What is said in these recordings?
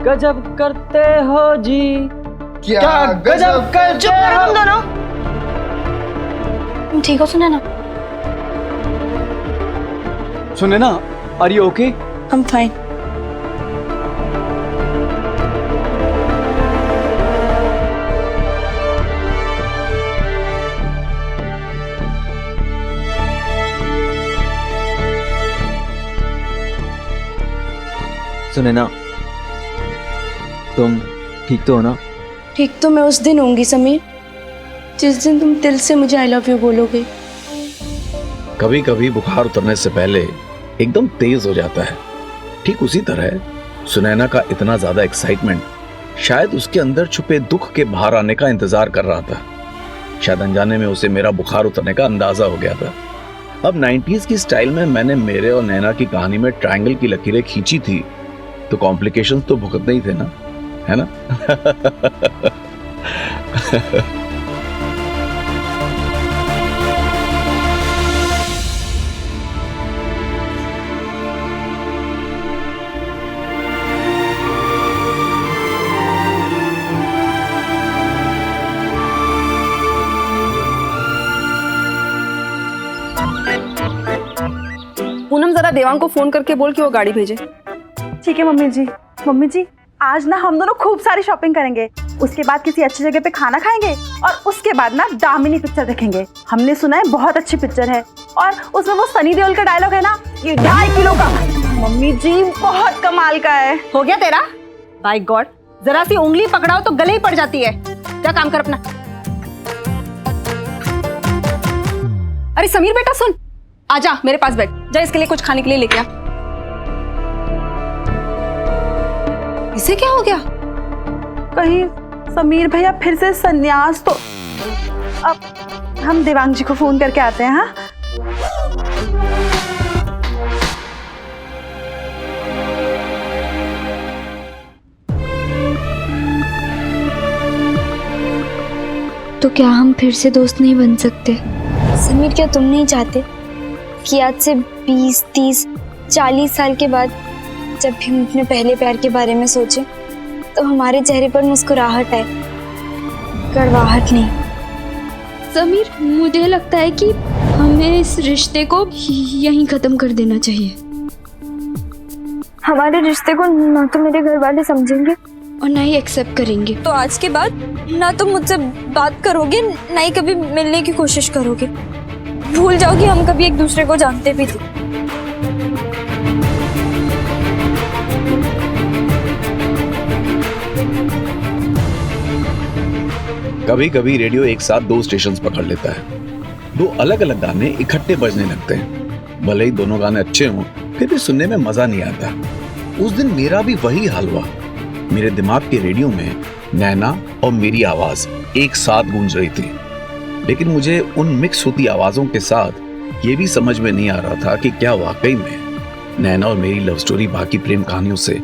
गजब करते हो जी, क्या गजब करते चुप करो तुम दोनों। तुम ठीक हो Sunaina? Sunaina, are you okay? I'm fine. Sunaina, तुम ठीक तो हो ना? ठीक तो मैं उस दिन होंगी समीर, जिस दिन तुम दिल से मुझे आई लव यू बोलोगे। कभी कभी बुखार उतरने से पहले एकदम तेज हो जाता है। ठीक उसी तरह सुनैना का इतना ज्यादा एक्साइटमेंट शायद उसके अंदर छुपे दुख के बाहर आने का इंतजार कर रहा था। शायद अनजाने में उसे मेरा बुखार उतरने का अंदाजा हो गया था। अब 90s की स्टाइल में मैंने मेरे और नैना की कहानी में ट्रायंगल की लकीरें खींची थी, तो कॉम्प्लिकेशंस तो भुगतने ही थे ना, है ना? पूनम जरा देवांग को फोन करके बोल कि वो गाड़ी भेजे। ठीक है मम्मी जी। मम्मी जी, आज ना हम दोनों खूब सारी शॉपिंग करेंगे, उसके बाद किसी अच्छी जगह पे खाना खाएंगे और उसके बाद ना दामिनी पिक्चर देखेंगे। हमने सुना है बहुत अच्छी पिक्चर है और उसमें वो सनी देओल का डायलॉग है ना, ये 2.5 किलो का। मम्मी जी बहुत कमाल का है। हो गया तेरा? बाय गॉड, जरा सी उंगली पकड़ाओ तो गले ही पड़ जाती है। क्या काम कर अपना। अरे समीर बेटा सुन, आजा मेरे पास बैठ, जा इसके लिए कुछ खाने के लिए लेके आ। इसे क्या हो गया? कहीं समीर भैया फिर से संन्यास तो। अब हम देवांग जी को फोन करके आते हैं। हाँ तो क्या हम फिर से दोस्त नहीं बन सकते? समीर, क्या तुम नहीं चाहते कि आज से 20, 30, 40 साल के बाद जब भी हम अपने पहले प्यार के बारे में सोचें तो हमारे चेहरे पर मुस्कुराहट आए, कड़वाहट नहीं? समीर, मुझे लगता है कि हमें इस रिश्ते को यहीं खत्म कर देना चाहिए। हमारे रिश्ते को ना तो मेरे घर वाले समझेंगे और ना ही एक्सेप्ट करेंगे। तो आज के बाद ना तुम मुझसे बात करोगे, ना ही कभी मिलने की कोशिश करोगे। भूल जाओ कि हम कभी एक दूसरे को जानते भी थे। कभी कभी रेडियो एक साथ 2 स्टेशन पकड़ लेता है। 2 अलग अलग गाने इकट्ठे बजने लगते हैं। भले ही दोनों गाने अच्छे हों, फिर भी सुनने में मजा नहीं आता। उस दिन मेरा भी वही हाल हुआ। मेरे दिमाग के रेडियो में नैना और मेरी आवाज एक साथ गूंज रही थी, लेकिन मुझे उन मिक्स होती आवाजों के साथ ये भी समझ में नहीं आ रहा था कि क्या वाकई में नैना और मेरी लव स्टोरी बाकी प्रेम कहानियों से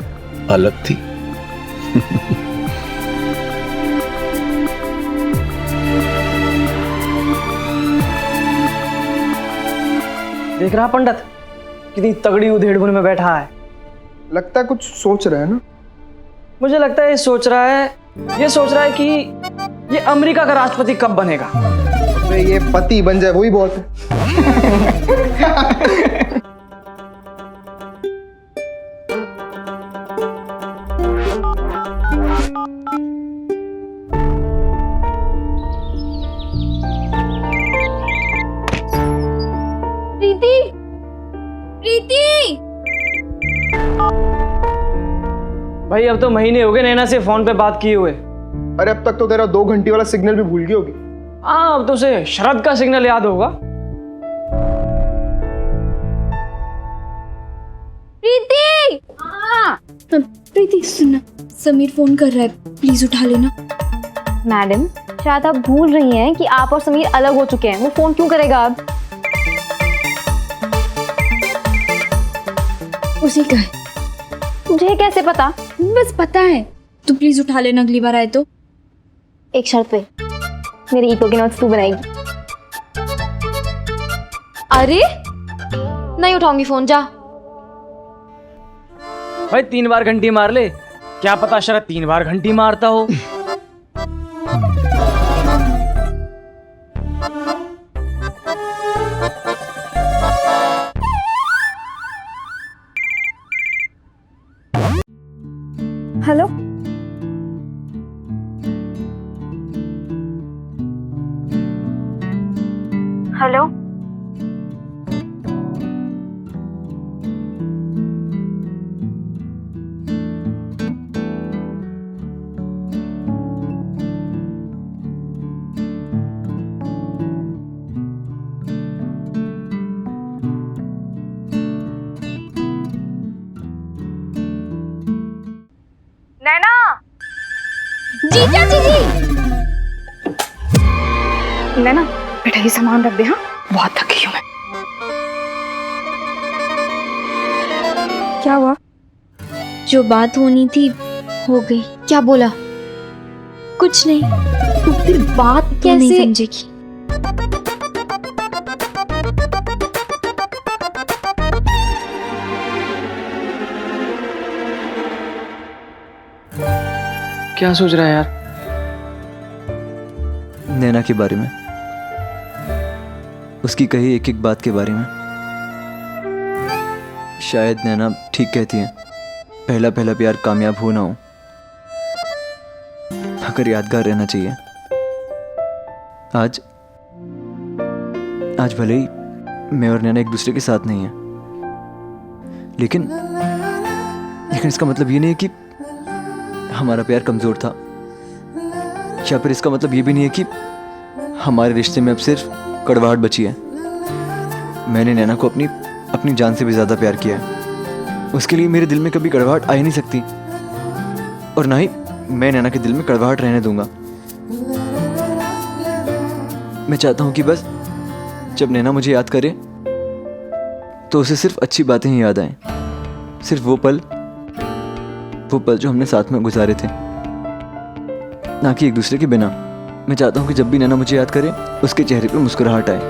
अलग थी। देख रहा पंडित, कितनी तगड़ी उधेड़बुन में बैठा है। लगता है कुछ सोच रहे हैं ना। मुझे लगता है ये सोच रहा है कि ये अमेरिका का राष्ट्रपति कब बनेगा। अबे ये पति बन जाए वही बहुत है। प्रीति, भाई अब तो महीने हो गए नैना से फोन पे बात किए हुए। अरे अब तक तो तेरा 2 घंटे वाला सिग्नल भी भूल गई होगी। हाँ, अब तो उसे शरद का सिग्नल याद होगा। प्रीति! हाँ प्रीति, सुनना, समीर फोन कर रहा है, प्लीज उठा लेना। मैडम, शायद आप भूल रही हैं कि आप और समीर अलग हो चुके हैं। वो फोन क्यों करेगा अब? उसी का है। मुझे कैसे पता? बस पता है, तू प्लीज उठा लेना अगली बार आए तो। एक शर्त पे, मेरे ईको के नोट्स तू बनाएगी। अरे नहीं उठाऊंगी फोन, जा। भाई 3 बार घंटी मार ले, क्या पता शरद 3 बार घंटी मारता हो। हेलो, हेलो, नैना, जी चाची जी। नैना बेटा ये सामान रख दे। हाँ, बहुत थकी हूँ मैं। क्या हुआ? जो बात होनी थी हो गई। क्या बोला? कुछ नहीं। तो फिर बात तो नहीं कैसे? समझेगी। क्या सोच रहा है यार? नैना के बारे में, उसकी कही एक एक बात के बारे में। शायद नैना ठीक कहती है, पहला पहला प्यार कामयाब हो ना हो, मगर यादगार रहना चाहिए। आज भले ही मैं और नैना एक दूसरे के साथ नहीं है, लेकिन इसका मतलब ये नहीं है कि हमारा प्यार कमजोर था, या फिर इसका मतलब ये भी नहीं है कि हमारे रिश्ते में अब सिर्फ कड़वाहट बची है। मैंने नैना को अपनी जान से भी ज्यादा प्यार किया है। उसके लिए मेरे दिल में कभी कड़वाहट आ ही नहीं सकती, और ना ही मैं नैना के दिल में कड़वाहट रहने दूंगा। मैं चाहता हूं कि बस जब नैना मुझे याद करे तो उसे सिर्फ अच्छी बातें ही याद आएं, सिर्फ वो पल जो हमने साथ में गुजारे थे, ना कि एक दूसरे के बिना। मैं चाहता हूं कि जब भी नैना मुझे याद करे उसके चेहरे पे मुस्कुराहट आए,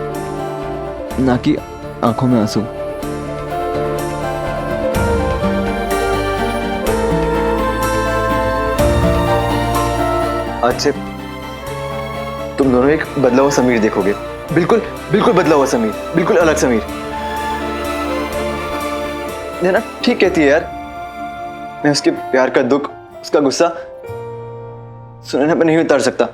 ना कि आंखों में आंसू। आज से तुम दोनों एक बदला हुआ समीर देखोगे, बिल्कुल बदला हुआ समीर, बिल्कुल अलग समीर। नैना ठीक कहती है यार, मैं उसके प्यार का दुख, उसका गुस्सा सुनने पर नहीं उतार सकता।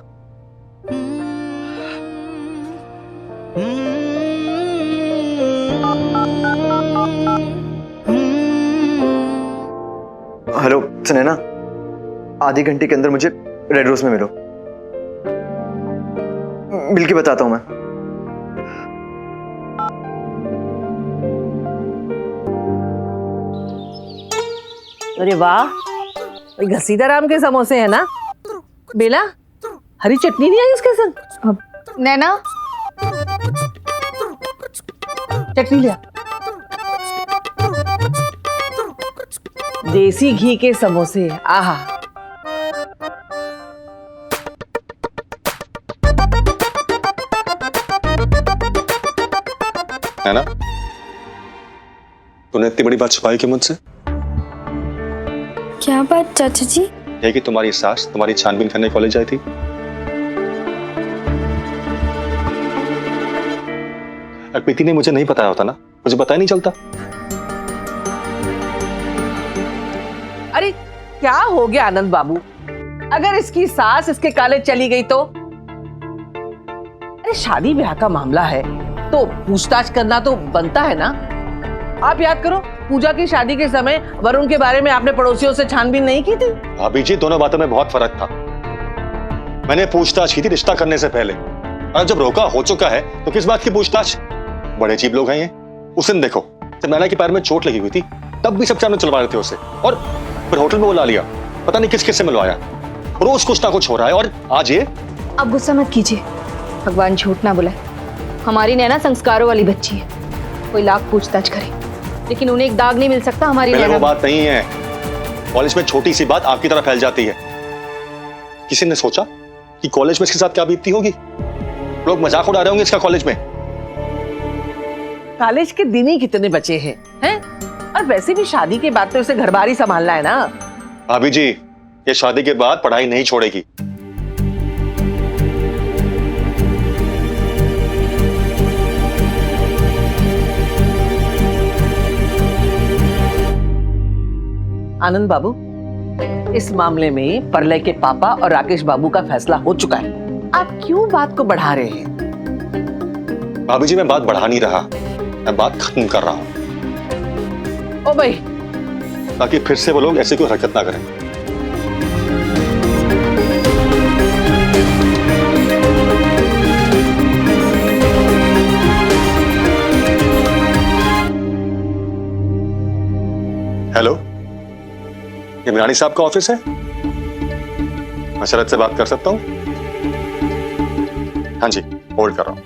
हेलो सुनैना, आधी घंटे के अंदर मुझे रेड रोज में मिलो, मिल के बताता हूं मैं। अरे वाह, घसीटा राम के समोसे है ना बेला? हरी चटनी नहीं आई इसके संग? नैना, चटनी लिया। देसी घी के समोसे, आहा। है ना? तूने इतनी बड़ी बात छुपाई क्यों मुझसे? क्या बात चाचा जी? यह कि तुम्हारी सास तुम्हारी छानबीन करने कॉलेज आई थी। अगर प्रीति ने मुझे नहीं बताया होता ना, मुझे पता ही नहीं चलता। अरे क्या हो गया आनंद बाबू? अगर इसकी सास इसके काले चली गई तो? अरे शादी ब्याह का मामला है तो पूछताछ करना तो बनता है ना। आप याद करो, पूजा की शादी के समय वरुण के बारे में आपने पड़ोसियों से छानबीन नहीं की थी? भाभी जी, दोनों बातों में बहुत फर्क था। मैंने पूछताछ की थी रिश्ता करने से पहले, और जब रोका हो चुका है तो किस बात की पूछताछ? बड़े अजीब लोग हैं ये। उस दिन देखो, जब नैना के पैर में चोट लगी हुई थी तब भी सब सामने चलवा रहे थे उसे, और फिर होटल में बुला लिया, पता नहीं किस किस से मिलवाया। रोज कुछ ना कुछ हो रहा है, और आज ये। अब गुस्सा मत कीजिए, भगवान झूठ ना बुलाए। हमारी नैना संस्कारों वाली बच्ची है, कोई लाख पूछताछ करे लेकिन उन्हें एक दाग नहीं मिल सकता हमारी पहले नैना। वो बात नहीं है, कॉलेज में छोटी सी बात आपकी तरह फैल जाती है। किसी ने सोचा कि कॉलेज में इसके साथ क्या बीतती होगी? लोग मजाक उड़ा रहे होंगे इसका कॉलेज में। कॉलेज के दिन ही कितने बचे हैं? और वैसे भी शादी के बाद तो इसे घर बार ही संभालना है ना। भाभी जी, ये शादी के बाद पढ़ाई नहीं छोड़ेगी। आनंद बाबू, इस मामले में प्रलय के पापा और राकेश बाबू का फैसला हो चुका है। आप क्यों बात को बढ़ा रहे हैं? भाभी जी, मैं बात बढ़ा नहीं रहा, मैं बात खत्म कर रहा हूं। ओ भाई, ताकि फिर से वो लोग ऐसी कोई हरकत ना करें। हेलो, ये मीरानी साहब का ऑफिस है? मैं शरद से बात कर सकता हूं? हाँ जी, होल्ड कर रहा हूं।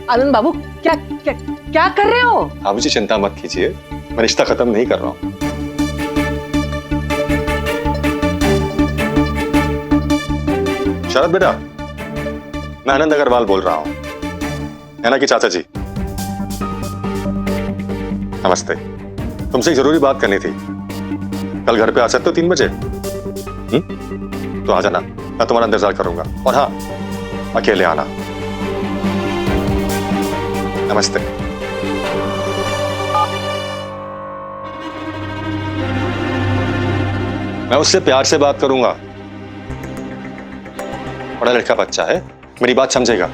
आनंद बाबू, क्या क्या क्या कर रहे हो? भाभी जी चिंता मत कीजिए, मैं रिश्ता खत्म नहीं कर रहा हूं। शरद बेटा, मैं आनंद अग्रवाल बोल रहा हूं, नैना की चाचा जी। नमस्ते, तुमसे एक जरूरी बात करनी थी। कल घर पे आ सकते हो 3 बजे? तो आ जाना, मैं तुम्हारा इंतजार करूंगा। और हाँ, अकेले आना। नमस्ते। मैं उससे प्यार से बात करूंगा, बड़ा लड़का बच्चा है, मेरी बात समझेगा।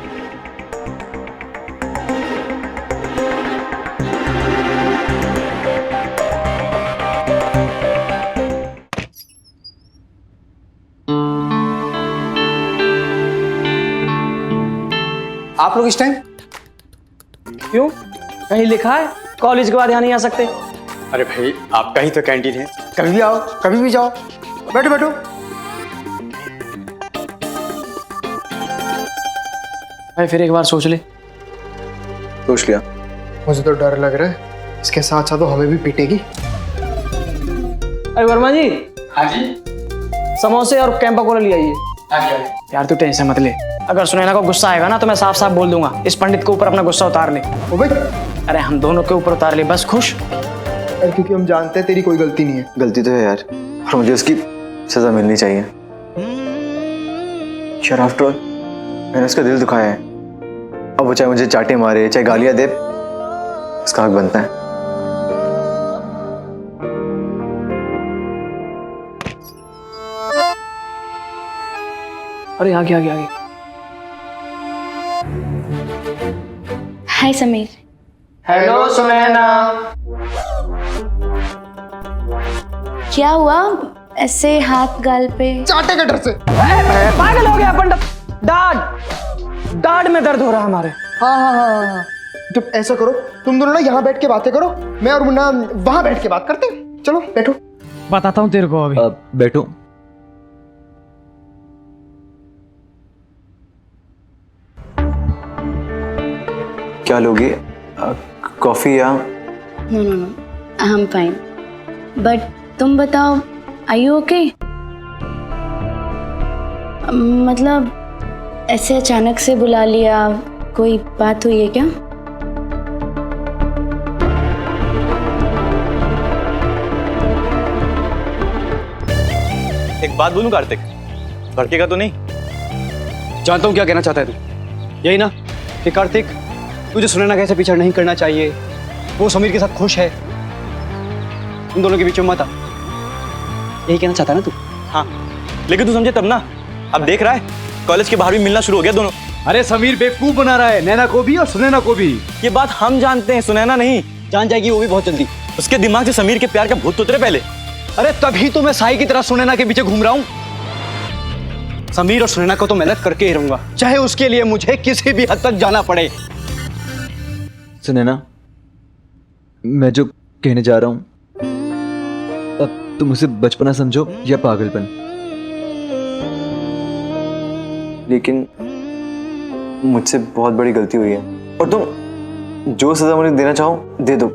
आप लोग इस टाइम क्यों? कहीं लिखा है कॉलेज के बाद यहाँ नहीं आ सकते? अरे भाई, आपका ही तो कैंटीन है, कभी भी आओ, कभी भी जाओ। बैठो बैठो। भाई फिर एक बार सोच ले। सोच लिया। मुझे तो डर लग रहा है, इसके साथ साथ वो हमें भी पीटेगी। अरे वर्मा जी। हाँ जी। समोसे और कैंपा कोला ले आइए। यार तू टेंशन मत ले, अगर सुनैना को गुस्सा आएगा ना तो मैं साफ साफ बोल दूंगा, इस पंडित के ऊपर अपना गुस्सा उतार ले। ओ भाई, अरे हम दोनों के ऊपर उतार ले, बस खुश। अरे क्योंकि हम जानते हैं तेरी कोई गलती नहीं है। गलती तो है यार, और मुझे उसकी सजा मिलनी चाहिए। यार आफ्टर ऑल मैंने उसका दिल दुखाया है, अब वो चाहे मुझे चाटे मारे चाहे गालियां दे, उसका हक बनता है। अरे आगे आगे आगे। हाय समीर। हेलो सुनैना। क्या हुआ? ऐसे हाथ गाल पे चाटे के डर से। पागल हो गया पंडित। दाढ़ में दर्द हो रहा हमारे। हाँ। तो ऐसा करो, तुम दोनों ना यहाँ बैठ के बातें करो, मैं और मुन्ना वहां बैठ के बात करते हैं। चलो बैठो। बताता हूँ तेरे को अभी। बैठो। क्या लोगे, कॉफी या? No no no, I am fine, but तुम बताओ, आर यू ओके? मतलब ऐसे अचानक से बुला लिया, कोई बात हुई है क्या? एक बात बोलूं कार्तिक, भड़केगा तो नहीं? जानता हूँ क्या कहना चाहता है तू, यही ना कि कार्तिक तुझे सुनैना कैसे पीछा नहीं करना चाहिए, वो समीर के साथ खुश है, उन दोनों के बीच में मत आ, यही कहना चाहता है ना तू? हाँ, लेकिन तू समझे तब ना। अब देख रहा है कॉलेज के बाहर भी मिलना शुरू हो गया दोनों। अरे समीर बेवकूफ बना रहा है नैना को भी और सुनैना को भी। ये बात हम जानते हैं, सुनैना नहीं। जान जाएगी वो भी बहुत जल्दी। उसके दिमाग से समीर के प्यार का भूत उतरे पहले। अरे तभी तो मैं साई की तरह सुनैना के पीछे घूम रहा हूँ। समीर और सुनैना को तो मैं अलग करके ही रहूंगा, चाहे उसके लिए मुझे किसी भी हद तक जाना पड़े। सुनैना, मैं जो कहने जा रहा हूँ, अब तुम उसे बचपना समझो या पागलपन, लेकिन मुझसे बहुत बड़ी गलती हुई है और तुम जो सजा मुझे देना चाहो दे दो।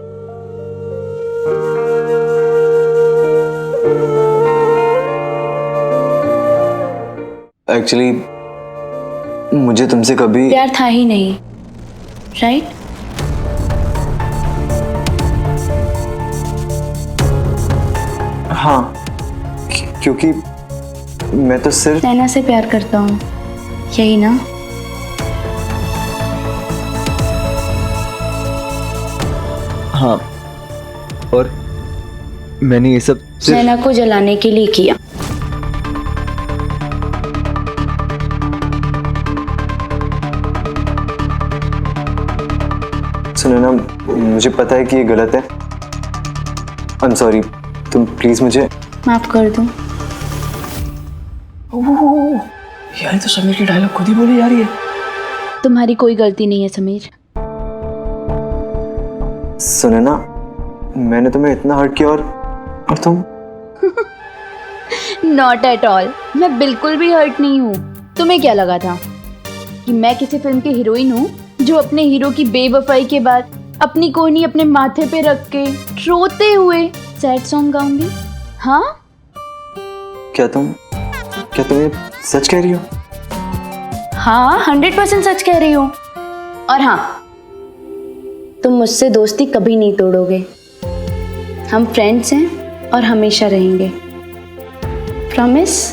एक्चुअली मुझे तुमसे कभी प्यार था ही नहीं, राइट? हाँ, क्योंकि मैं तो सिर्फ नैना से प्यार करता हूँ, यही ना? हाँ, और मैंने ये सब सिर्फ नैना को जलाने के लिए किया। सुनो ना, मुझे पता है कि ये गलत है। आई एम सॉरी, तुम प्लीज मुझे माफ कर दो। यार तो समीर की डायलॉग खुद ही बोली जा रही है। तुम्हारी कोई गलती नहीं है समीर। सुनो ना, मैंने तुम्हें इतना हर्ट किया और तुम नॉट एट ऑल, मैं बिल्कुल भी हर्ट नहीं हूँ। तुम्हें क्या लगा था कि मैं किसी फिल्म की हीरोइन हूँ जो अपने हीरो की बेवफाई के बाद अपनी कोहनी अपने माथे पे रख के रोते हुए सैड सॉन्ग गाऊंगी? हाँ, क्या तुम ये सच कह रही हो? हाँ 100% सच कह रही हूँ। और हाँ, तुम मुझसे दोस्ती कभी नहीं तोड़ोगे। हम फ्रेंड्स हैं और हमेशा रहेंगे। Promise?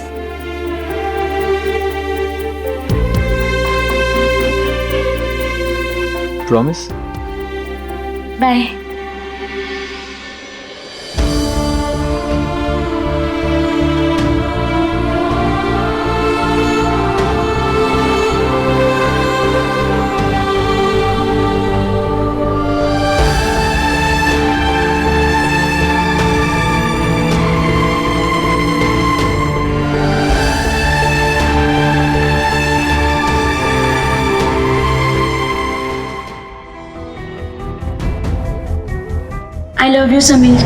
Promise? Bye. I love you, Sameer.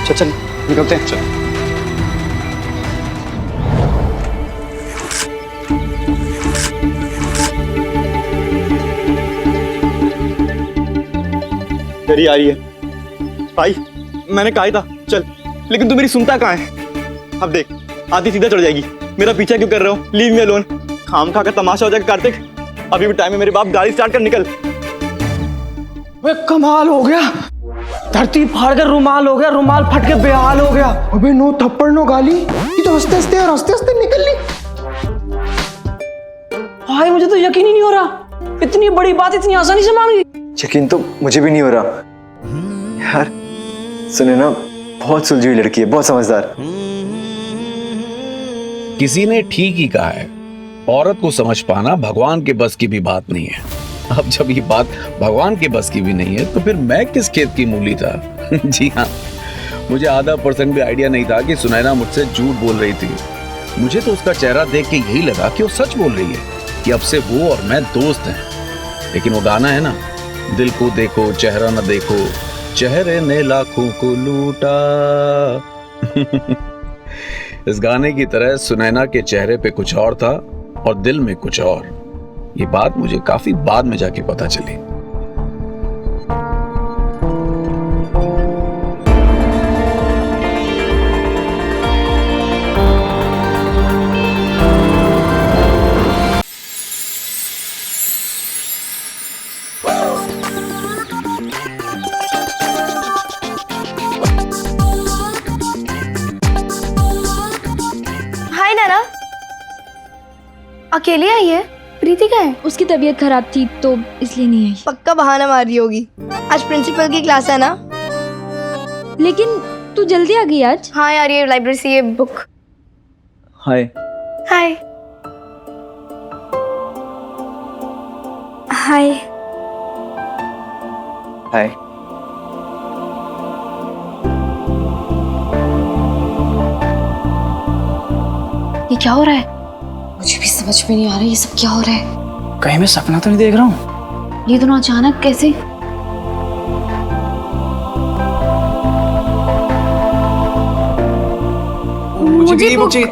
चल चल निकलते हैं। चल तेरी आ रही है भाई, मैंने कहा ही था चल, लेकिन तू मेरी सुनता कहाँ है? अब देख, आधी सीधा चढ़ जाएगी। मेरा पीछा क्यों कर रहे हो? Leave me alone. खाम खा कर तमाशा हो जाएगा कार्तिक। अभी भी टाइम है मेरे बाप, गाड़ी स्टार्ट कर, निकल। वे कमाल हो गया, धरती फाड़ कर रुमाल हो गया, रुमाल फट के बेहाल हो गया। अबे नो थप्पड़ नो गाली, ये तो हंसते हंसते निकल ली। भाई मुझे तो यकीन ही नहीं हो रहा, इतनी बड़ी बात इतनी आसानी से मान गई। यकीन तो मुझे भी नहीं हो रहा यार। सुने ना, बहुत सुलझी हुई लड़की है, बहुत समझदार। किसी ने ठीक ही कहा है, औरत को समझ पाना भगवान के बस की भी बात नहीं है। अब जब ये बात भगवान के बस की भी नहीं है तो फिर मैं किस खेत की मूली था? जी हाँ, मुझे आधा % भी आइडिया नहीं था कि सुनैना मुझसे झूठ बोल रही थी। मुझे तो उसका चेहरा देख के यही लगा कि वो सच बोल रही है, कि अब से वो और मैं दोस्त हैं। लेकिन वो गाना है ना, दिल को देखो चेहरा न देखो, चेहरे ने लाखों को लूटा। इस गाने की तरह सुनैना के चेहरे पे कुछ और था और दिल में कुछ और। ये बात मुझे काफी बाद में जाके पता चली। हाय नाना, अकेले आई है? प्रीति का है? उसकी तबीयत खराब थी तो इसलिए नहीं आई। पक्का बहाना मार रही होगी। आज प्रिंसिपल की क्लास है ना? लेकिन तू जल्दी आ गई आज। हाँ यार, ये लाइब्रेरी से ये बुक। हाय। हाय हाय हाय। ये क्या हो रहा है? मुझे भी समझ में नहीं आ रहा ये सब क्या हो रहा है। कहीं मैं सपना तो नहीं देख रहा हूँ? ये दोनों अचानक कैसे? मुझे भी ये बुक चाहिए।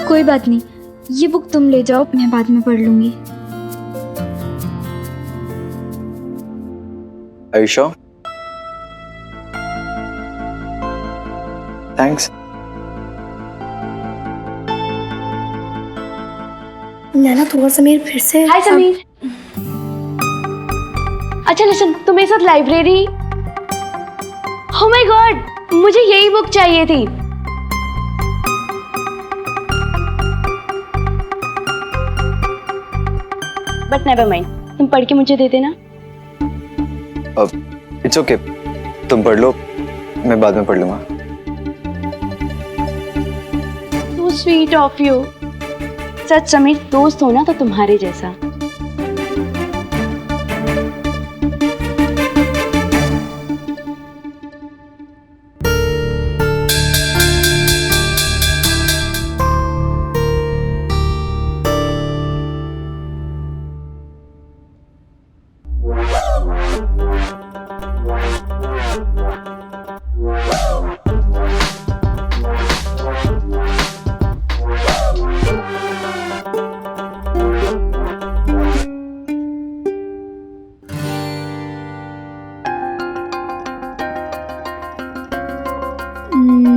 कोई बात नहीं, ये बुक तुम ले जाओ, मैं बाद में पढ़ लूंगी। आयुषा, थैंक्स। नैना तू और समीर फिर से। हाय समीर। अच्छा लिसन, तुम मेरे साथ लाइब्रेरी। ओह माय गॉड, मुझे यही बुक चाहिए थी। बट नेवर माइंड, तुम पढ़ के मुझे दे देना। इट्स ओके, तुम पढ़ लो, मैं बाद में पढ़ लूंगा। So sweet of you। सच समीर, दोस्त हो ना तो तुम्हारे जैसा।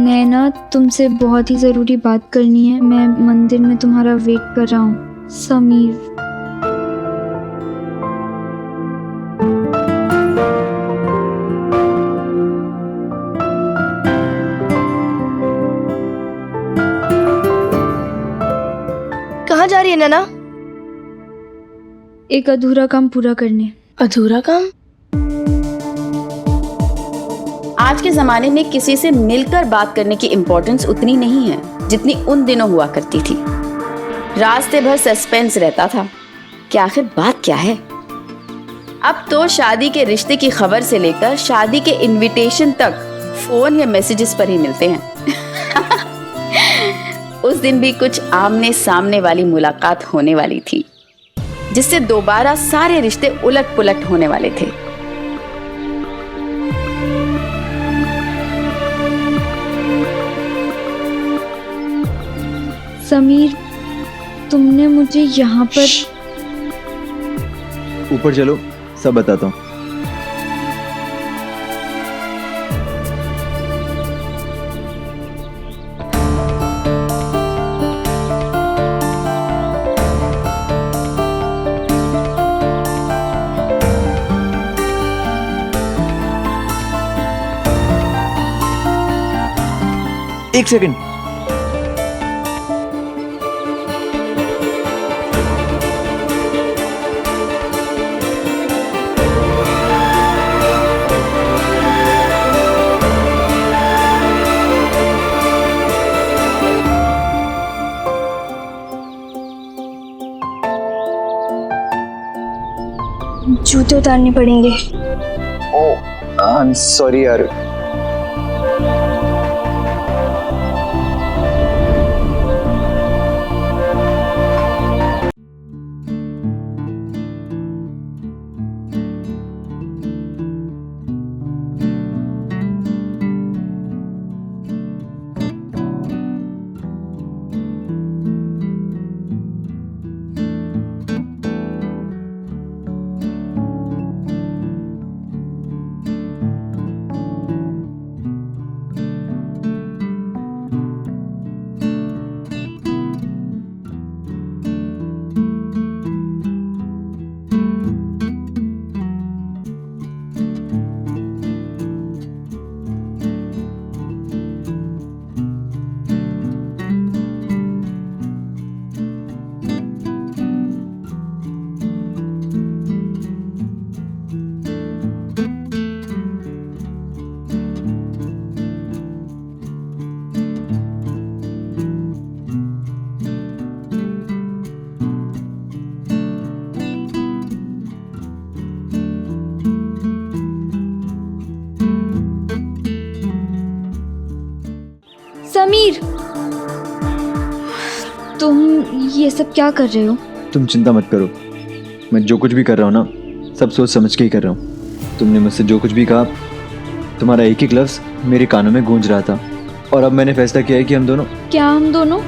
नैना, तुमसे बहुत ही ज़रूरी बात करनी है। मैं मंदिर में तुम्हारा वेट कर रहा हूँ। समीर। कहाँ जा रही है नैना? एक अधूरा काम पूरा करने। अधूरा काम? आज के ज़माने में किसी से मिलकर बात करने की इम्पोर्टेंस उतनी नहीं है जितनी उन दिनों हुआ करती थी। रास्ते भर सस्पेंस रहता था कि आखिर बात क्या है। अब तो शादी के रिश्ते की खबर से लेकर शादी के इनविटेशन तक फोन या मैसेजेस पर ही मिलते हैं। उस दिन भी कुछ आमने सामने वाली मुलाकात होने वाली थी, जिससे दोबारा सारे रिश्ते उलट पुलट होने वाले थे। समीर, तुमने मुझे यहाँ पर। ऊपर चलो, सब बताता हूँ। एक सेकंड। जूते उतारने पड़ेंगे। ओह, आई एम सॉरी यार। समीर, तुम ये सब क्या कर रहे हो? तुम चिंता मत करो, मैं जो कुछ भी कर रहा हूँ ना, सब सोच समझ के ही कर रहा हूँ। तुमने मुझसे जो कुछ भी कहा, तुम्हारा एक एक लफ्ज मेरे कानों में गूंज रहा था। और अब मैंने फैसला किया है कि हम दोनों। क्या हम दोनों?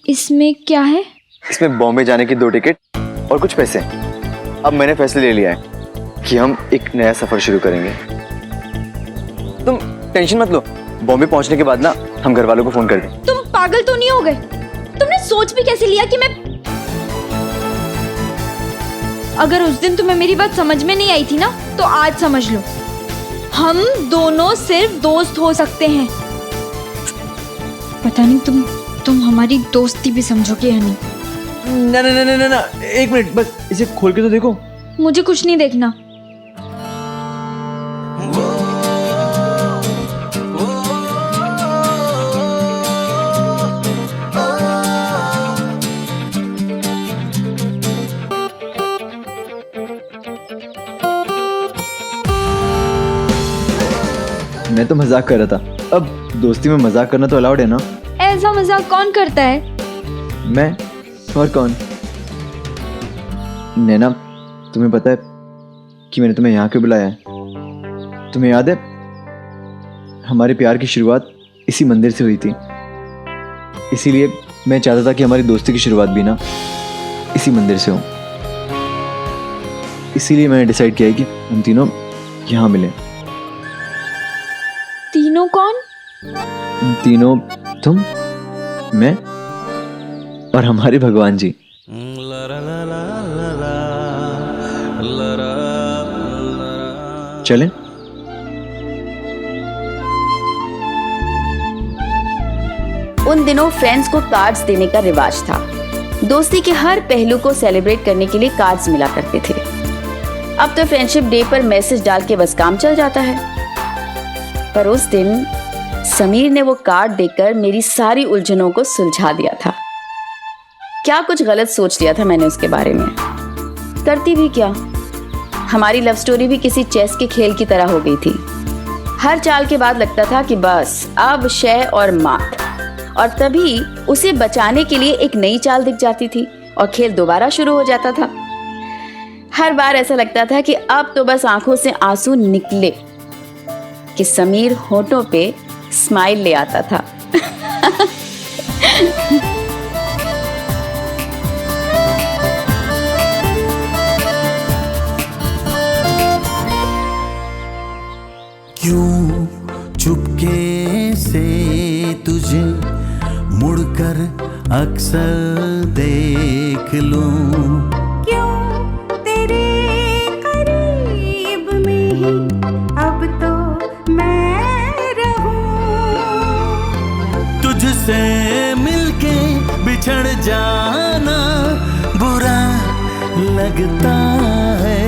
इसमें क्या है? इसमें बॉम्बे जाने की 2 टिकट और कुछ पैसे। अब मैंने फैसला ले लिया है कि हम एक नया सफर शुरू करेंगे। तुम टेंशन मत लो, बॉम्बे पहुंचने के बाद ना हम घर वालों को फोन कर दें। तुम पागल तो नहीं हो गए? तुमने सोच भी कैसे लिया कि मैं, अगर उस दिन तुम्हें मेरी बात समझ में नहीं आई थी ना, तो आज समझ लो, हम दोनों सिर्फ दोस्त हो सकते हैं। पता नहीं तुम हमारी दोस्ती भी समझोगे या नहीं। ना ना ना ना ना, एक मिनट बस, इसे खोल के तो देखो। मुझे कुछ नहीं देखना। मैं तो मजाक कर रहा था, अब दोस्ती में मजाक करना तो अलाउड है ना? ऐसा मजाक कौन करता है? मैं और कौन? नैना, तुम्हें पता है कि मैंने तुम्हें यहाँ क्यों बुलाया है? तुम्हें याद है हमारे प्यार की शुरुआत इसी मंदिर से हुई थी, इसीलिए मैं चाहता था कि हमारी दोस्ती की शुरुआत भी ना इसी मंदिर से हो। इसीलिए मैंने डिसाइड किया है कि हम तीनों यहाँ मिलें। तीनों कौन? तीनों, तुम, मैं और हमारे भगवान जी। चलें? उन दिनों फ्रेंड्स को कार्ड्स देने का रिवाज था। दोस्ती के हर पहलू को सेलिब्रेट करने के लिए कार्ड्स मिला करते थे। अब तो फ्रेंडशिप डे पर मैसेज डाल के बस काम चल जाता है, पर उस दिन समीर ने वो कार्ड देकर मेरी सारी उलझनों को सुलझा दिया था। क्या कुछ गलत सोच लिया था मैंने उसके बारे में? करती भी क्या, हमारी लव स्टोरी भी किसी चेस के खेल की तरह हो गई थी। हर चाल के बाद लगता था कि बस अब शय और मात, और तभी उसे बचाने के लिए एक नई चाल दिख जाती थी और खेल दोबारा शुरू हो जाता था। हर बार ऐसा लगता था कि अब तो बस आंखों से आंसू निकले कि समीर होठों पे स्माइल ले आता था। क्यों चुपके से तुझे मुड़कर अक्सर देख लूं, क्यों तेरे करीब में ही अब तो मैं रहूं, तुझसे मिलके बिछड़ जाना बुरा लगता है,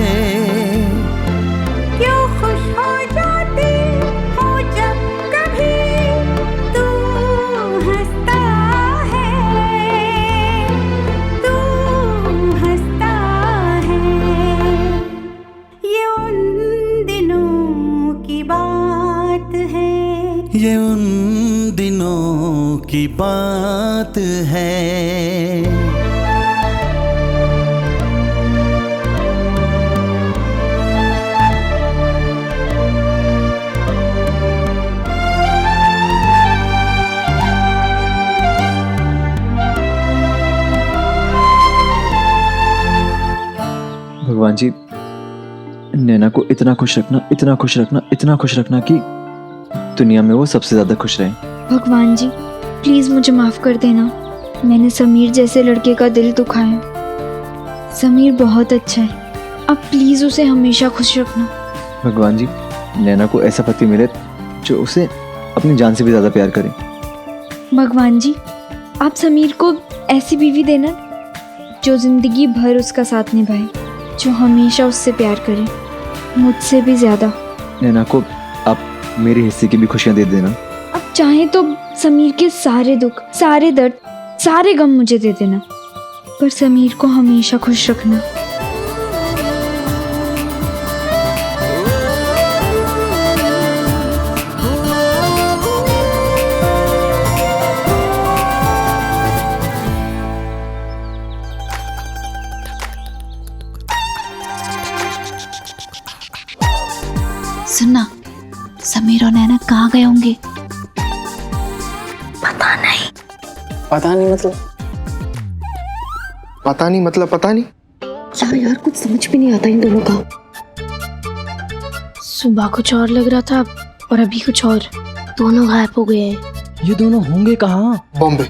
क्यों खुश हो जाती हो जब कभी तू हंसता है, तू हंसता है। ये उन दिनों की बात है, ये उन दिनों की बात है। भगवान जी, नैना को इतना खुश रखना, इतना खुश रखना, इतना खुश रखना कि दुनिया में वो सबसे ज्यादा खुश रहे। भगवान जी प्लीज मुझे माफ कर देना, मैंने समीर जैसे लड़के का दिल दुखाया। समीर बहुत अच्छा है, आप प्लीज उसे हमेशा खुश रखना। भगवान जी, नैना को ऐसा पति मिले जो उसे अपनी जान से भी ज्यादा प्यार करे। भगवान जी आप समीर को ऐसी बीवी देना जो जिंदगी भर उसका साथ निभाए, जो हमेशा उससे प्यार करे, मुझसे भी ज्यादा। नैना को आप मेरे हिस्से की भी खुशियां दे देना। अब चाहे तो समीर के सारे दुख, सारे दर्द, सारे गम मुझे दे देना, पर समीर को हमेशा खुश रखना। सुनना, समीर और नैना कहाँ गए होंगे? पता नहीं। पता नहीं मतलब? पता नहीं मतलब पता नहीं? यार कुछ समझ भी नहीं आता इन दोनों का। सुबह कुछ और लग रहा था और अभी कुछ और। दोनों गायब हो गए हैं। ये दोनों होंगे कहाँ? बॉम्बे।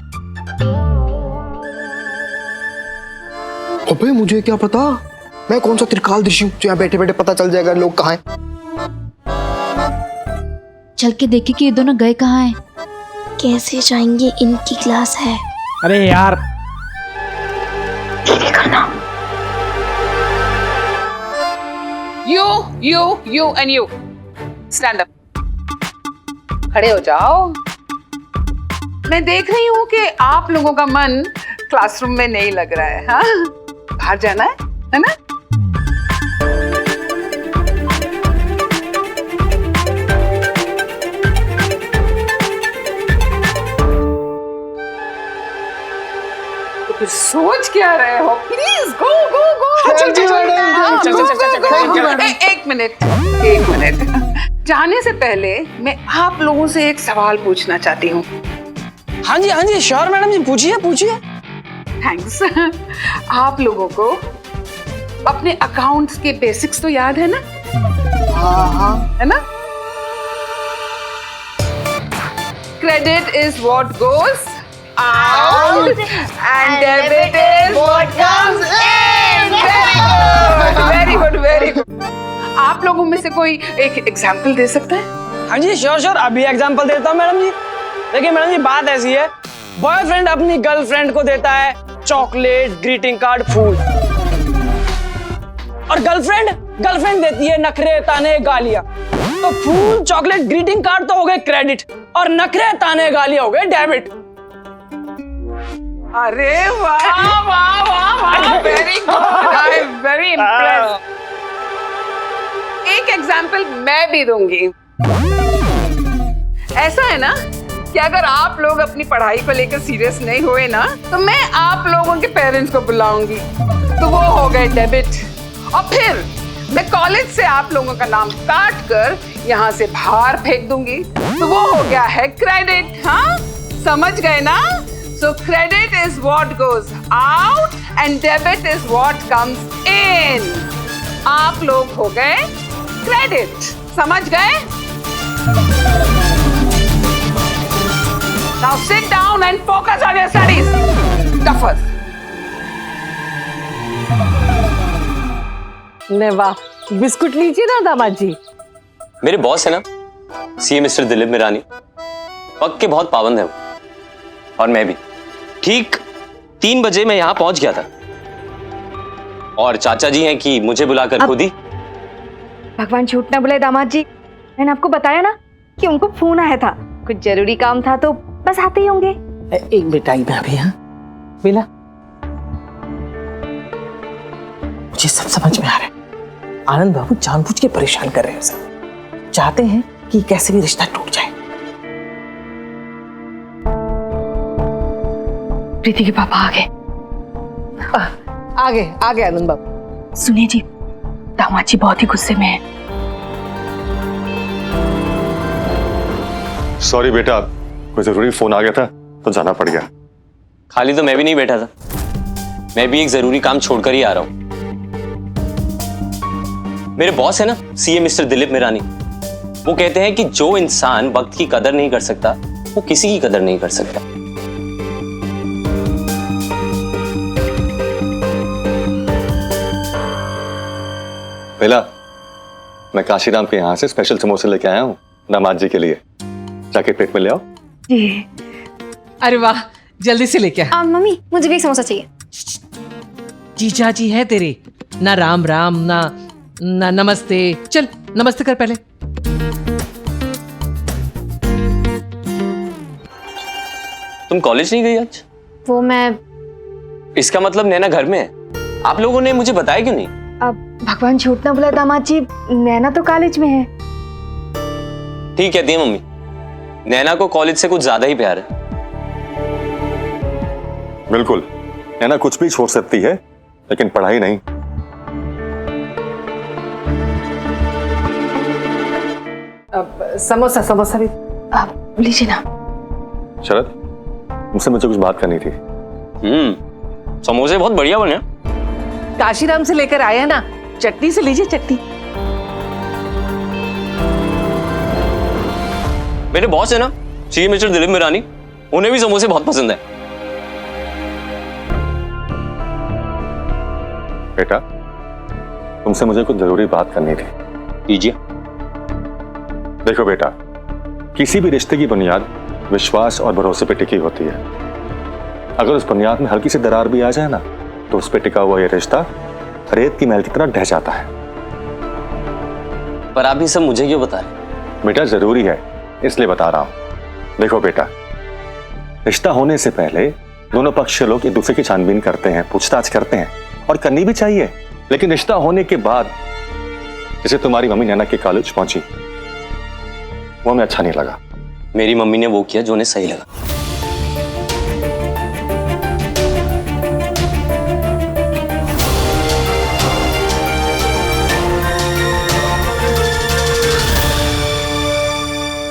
अबे मुझे क्या पता, मैं कौन सा त्रिकाल दृश्य हूँ जो यहाँ बैठे बैठे पता चल जाएगा लोग कहाँ हैं। चल के देखे कि ये दोनों गए कहाँ हैं। कैसे जाएंगे, इनकी क्लास है। अरे यार You and you. Stand up. खड़े हो जाओ। मैं देख रही हूँ कि आप लोगों का मन क्लासरूम में नहीं लग रहा है, हाँ? बाहर जाना है ना? तो फिर सोच क्या रहे हो? प्लीज गो गो गो। एक मिनट। जाने से पहले मैं आप लोगों से एक सवाल पूछना चाहती हूँ। हाँ जी श्योर मैडम जी, पूछिए। थैंक्स। आप लोगों को अपने अकाउंट्स के बेसिक्स तो याद है ना? हाँ है ना? Credit is what goes out and debit is what comes in. Very good. आप लोगों में से कोई एक एग्जाम्पल दे सकता है? हाँ जी श्योर, अभी एग्जाम्पल देता हूँ मैडम जी। देखिए मैडम जी, बात ऐसी है, बॉयफ्रेंड अपनी गर्लफ्रेंड को देता है चॉकलेट, ग्रीटिंग कार्ड, फूल, और गर्लफ्रेंड देती है नखरे, ताने, गालियां। तो फूल, चॉकलेट, ग्रीटिंग कार्ड तो हो गए क्रेडिट, और नखरे, ताने, गालियां हो गए डेबिट। अरे वाह, very good, I am very impressed. एक एग्जाम्पल मैं भी दूंगी। ऐसा है ना कि अगर आप लोग अपनी पढ़ाई को लेकर सीरियस नहीं हुए ना, तो मैं आप लोगों के पेरेंट्स को बुलाऊंगी, तो वो हो गए डेबिट, और फिर मैं कॉलेज से आप लोगों का नाम काट कर यहाँ से बाहर फेंक दूंगी, तो वो हो गया है क्रेडिट। हाँ, समझ गए ना? So credit is what goes out and debit is what comes in. आप लोग हो गए क्रेडिट, समझ गए? Now sit down and focus on your studies. Duffers. ले वाह, बिस्कुट लीजिए ना दामाद जी। मेरे बॉस है ना, सीए मिस्टर दिलीप मिरानी, वक्त के बहुत पाबंद है वो, और मैं भी। ठीक 3 बजे मैं यहां पहुंच गया था, और चाचा जी हैं कि मुझे बुलाकर खुद ही। भगवान झूठ ना बुलाए दामाद जी, मैंने आपको बताया ना कि उनको फोन आया था, कुछ जरूरी काम था, तो बस आते ही होंगे। एक मिनट आई मैं अभी। हाँ बेला, मुझे सब समझ में आ रहा है। आनंद बाबू जानबूझ के परेशान कर रहे हैं उसे, चाहते हैं कि कैसे भी रिश्ता टूट जाए। प्रीति के पापा आ गए आनंद बाबू। सुनिए जी, दामाद जी बहुत ही गुस्से में है। सॉरी बेटा, कोई जरूरी फोन आ गया था तो जाना पड़ गया। खाली तो मैं भी नहीं बैठा था, मैं भी एक जरूरी काम छोड़कर ही आ रहा हूं। मेरे बॉस है ना, सीए मिस्टर दिलीप मिरानी, वो कहते हैं कि जो इंसान वक्त की कदर नहीं कर सकता, वो किसी की कदर नहीं कर सकता। बेला, मैं काशीराम के यहाँ से स्पेशल समोसे लेके आया हूँ दामाद जी के लिए, जाके पेट में ले आओ। जी। अरे वाह, जल्दी से लेके आ। मम्मी, मुझे भी एक समोसा चाहिए। जीजा जी है तेरे, ना राम राम ना नमस्ते। चल नमस्ते कर पहले। तुम कॉलेज नहीं गई आज? वो मैं, इसका मतलब नैना घर में है। आप लोगों ने मुझे बताया क्यों नहीं? अब भगवान झूठ ना बुलाए दामाद जी, नैना तो कॉलेज में है। ठीक कहती है मम्मी, नैना को कॉलेज से कुछ ज्यादा ही प्यार है। बिल्कुल, नैना कुछ भी छोड़ सकती है, लेकिन पढ़ाई नहीं। अब समोसा भी आप लीजिए ना। शरद, मुझसे मुझे कुछ बात करनी थी। समोसे बहुत बढ़िया बने। काशीराम से लेकर आए हैं ना, चटनी से लीजिए चटनी। मेरे बॉस है ना सीएम मिस्टर दिलीप मिरानी, उन्हें भी समोसे बहुत पसंद है। बेटा, तुमसे मुझे कुछ जरूरी बात करनी थी। कीजिए। देखो बेटा, किसी भी रिश्ते की बुनियाद विश्वास और भरोसे पे टिकी होती है। अगर उस बुनियाद में हल्की सी दरार भी आ जाए ना, तो उस पे टिका हुआ ये रिश्ता रेत की महल की तरह ढह जाता है। पर आप ये सब मुझे क्यों बता रहे? बेटा जरूरी है, इसलिए बता रहा हूं। देखो बेटा, रिश्ता होने से पहले दोनों पक्ष के लोग एक दूसरे की छानबीन करते हैं, पूछताछ करते हैं, और करनी भी चाहिए। लेकिन रिश्ता होने के बाद जैसे तुम्हारी मम्मी नैना के कॉलेज पहुंची, वो हमें अच्छा नहीं लगा। मेरी मम्मी ने वो किया जो उन्हें सही लगा।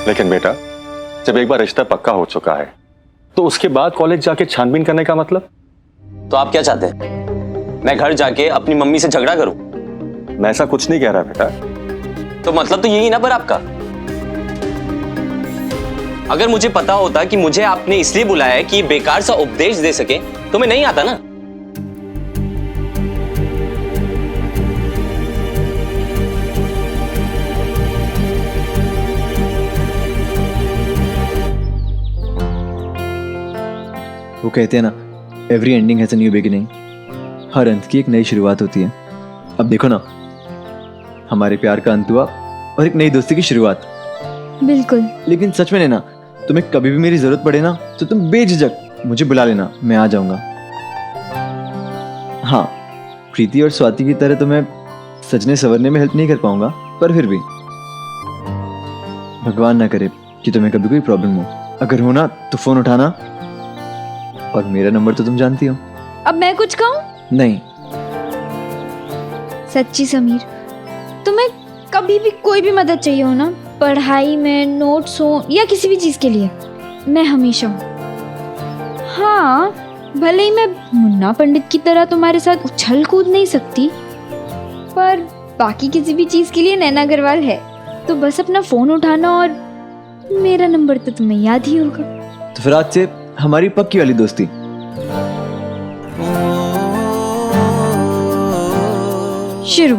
लेकिन बेटा, जब एक बार रिश्ता पक्का हो चुका है, तो उसके बाद कॉलेज जाके छानबीन करने का मतलब? तो आप क्या चाहते हैं? मैं घर जाके अपनी मम्मी से झगड़ा करूं? मैं ऐसा कुछ नहीं कह रहा बेटा। तो मतलब तो यही ना पर आपका। अगर मुझे पता होता कि मुझे आपने इसलिए बुलाया है कि बेकार सा उपदेश दे सके, तो मैं नहीं आता ना। वो कहते हैं ना, every ending has a new beginning. हर अंत की एक नई शुरुआत होती है। अब देखो ना, हमारे प्यार का अंत हुआ और एक नई दोस्ती की शुरुआत। बिल्कुल। लेकिन सच में नैना, तुम्हें कभी भी मेरी जरूरत पड़े ना, तो तुम बेझिझक मुझे बुला लेना, मैं आ जाऊंगा। हाँ, प्रीति और स्वाति की तरह तुम्हें सजने संवरने में हेल्प नहीं कर पाऊंगा, पर फिर भी भगवान ना करे कि तुम्हें कभी कोई प्रॉब्लम हो। अगर हो ना तो फोन उठाना, और मेरा नंबर तो तुम जानती हो। अब मैं कुछ कहूँ? नहीं। सच्ची समीर, तुम्हें कभी भी कोई भी मदद चाहिए हो ना, पढ़ाई में, नोट्स हो या किसी भी चीज के लिए, मैं हमेशा हूँ। हाँ, भले ही मैं मुन्ना पंडित की तरह तुम्हारे साथ उछल कूद नहीं सकती, पर बाकी किसी भी चीज के लिए नैना अग्रवाल है। तो बस अपना फोन उठाना, और मेरा नंबर तो तुम्हें याद ही होगा। तो फिर आज से हमारी पक्की वाली दोस्ती। शुरू।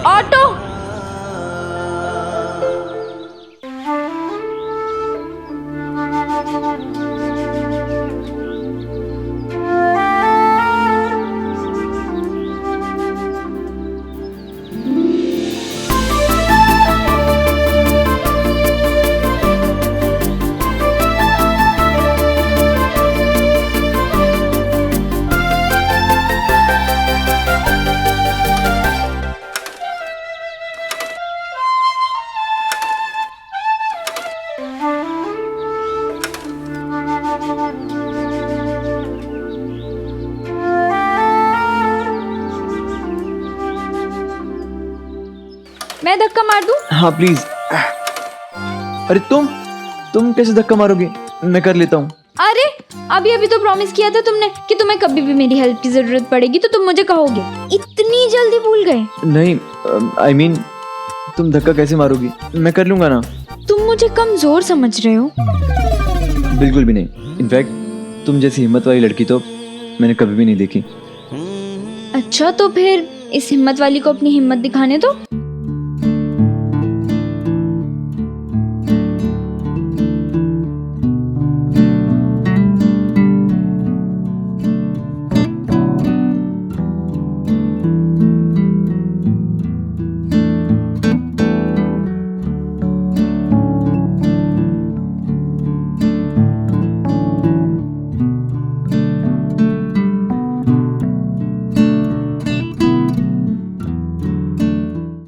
ऑटो। मैं धक्का मार दूं? हाँ प्लीज। अरे तुम कैसे धक्का मारोगे? मैं कर लेता हूँ। अरे अभी तो प्रॉमिस किया था तुमने कि तुम्हें कभी भी मेरी हेल्प की जरूरत पड़ेगी तो तुम मुझे कहोगे। इतनी जल्दी भूल गए? नहीं, आई मीन तुम धक्का कैसे मारोगी? मैं कर लूंगा ना। तुम मुझे कमजोर समझ रहे हो? बिल्कुल भी नहीं। इनफैक्ट तुम जैसी हिम्मत वाली लड़की तो मैंने कभी भी नहीं देखी। अच्छा, तो फिर इस हिम्मत वाली को अपनी हिम्मत दिखाने दो।